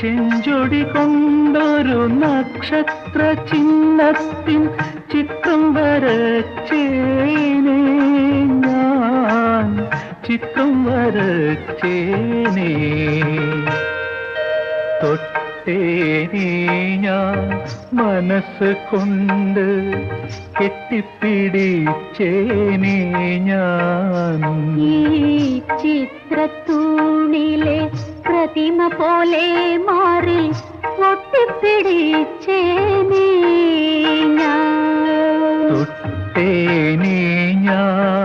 ചെഞ്ചൊടി കൊണ്ടൊരു നക്ഷത്ര ചിഹ്നത്തിൻ ചിത്രം വരച്ചേനേ ഞാൻ, ചിത്രം വരച്ചേനേ. തൊട്ടേനേ ഞാൻ മനസ്സ് കൊണ്ട്, കെട്ടിപ്പിടിച്ചേനേ ഞാൻ. ഈ ചിത്രത്തൂണിലെ പ്രതിമ പോലെ മാറി ഒട്ടിപ്പിടിച്ചേനേ ഞാൻ, തൊട്ടേനേ ഞാൻ.